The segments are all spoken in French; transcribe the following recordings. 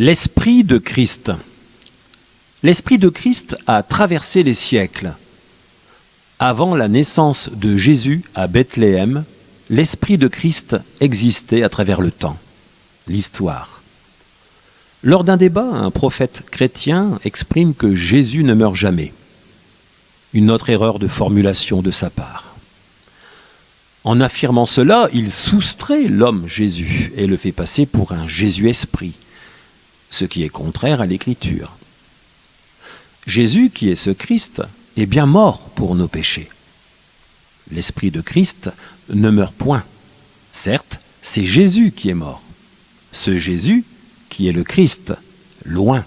L'Esprit de Christ. L'Esprit de Christ a traversé les siècles. Avant la naissance de Jésus à Bethléem, l'Esprit de Christ existait à travers le temps, l'histoire. Lors d'un débat, un prophète chrétien exprime que Jésus ne meurt jamais. Une autre erreur de formulation de sa part. En affirmant cela, il soustrait l'homme Jésus et le fait passer pour un Jésus-esprit, ce qui est contraire à l'Écriture. Jésus, qui est ce Christ, est bien mort pour nos péchés. L'Esprit de Christ ne meurt point. Certes, c'est Jésus qui est mort. Ce Jésus qui est le Christ, loin.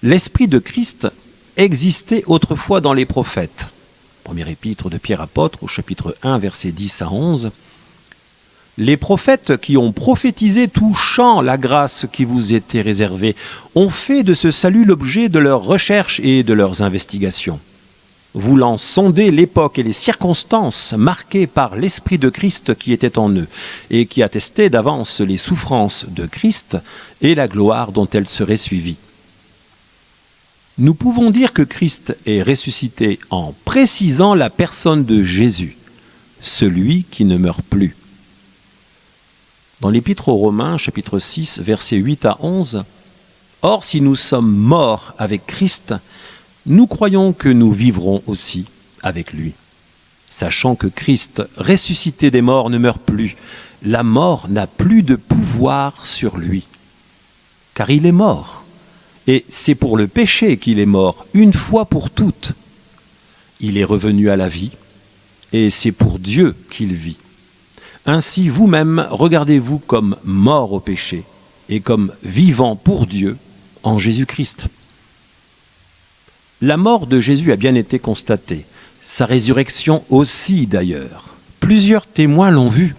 L'Esprit de Christ existait autrefois dans les prophètes. Premier épître de Pierre apôtre au chapitre 1, versets 10 à 11. Les prophètes qui ont prophétisé touchant la grâce qui vous était réservée ont fait de ce salut l'objet de leurs recherches et de leurs investigations. Voulant sonder l'époque et les circonstances marquées par l'Esprit de Christ qui était en eux et qui attestait d'avance les souffrances de Christ et la gloire dont elles seraient suivies. Nous pouvons dire que Christ est ressuscité en précisant la personne de Jésus, celui qui ne meurt plus. Dans l'Épître aux Romains, chapitre 6, versets 8 à 11, « Or, si nous sommes morts avec Christ, nous croyons que nous vivrons aussi avec lui. Sachant que Christ, ressuscité des morts, ne meurt plus, la mort n'a plus de pouvoir sur lui. Car il est mort, et c'est pour le péché qu'il est mort, une fois pour toutes. Il est revenu à la vie, et c'est pour Dieu qu'il vit. Ainsi, vous-même, regardez-vous comme mort au péché et comme vivant pour Dieu en Jésus-Christ. » La mort de Jésus a bien été constatée, sa résurrection aussi d'ailleurs. Plusieurs témoins l'ont vu.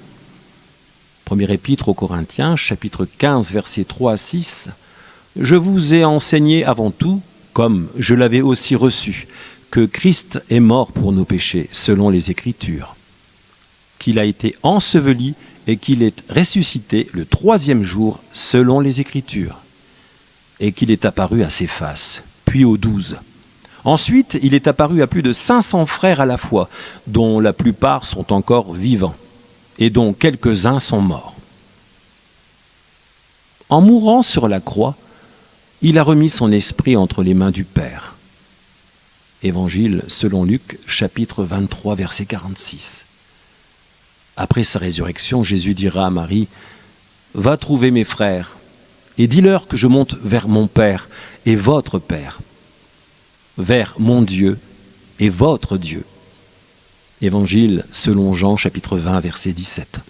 Premier épître aux Corinthiens, chapitre 15, versets 3 à 6. « Je vous ai enseigné avant tout, comme je l'avais aussi reçu, que Christ est mort pour nos péchés, selon les Écritures. Qu'il a été enseveli et qu'il est ressuscité le 3e jour selon les Écritures, et qu'il est apparu à Céphas, puis aux 12. Ensuite, il est apparu à plus de 500 frères à la fois, dont la plupart sont encore vivants, et dont quelques-uns sont morts. En mourant sur la croix, il a remis son esprit entre les mains du Père. » Évangile selon Luc, chapitre 23, verset 46. Après sa résurrection, Jésus dira à Marie, « Va trouver mes frères, et dis-leur que je monte vers mon Père et votre Père, vers mon Dieu et votre Dieu. » Évangile selon Jean, chapitre 20, verset 17.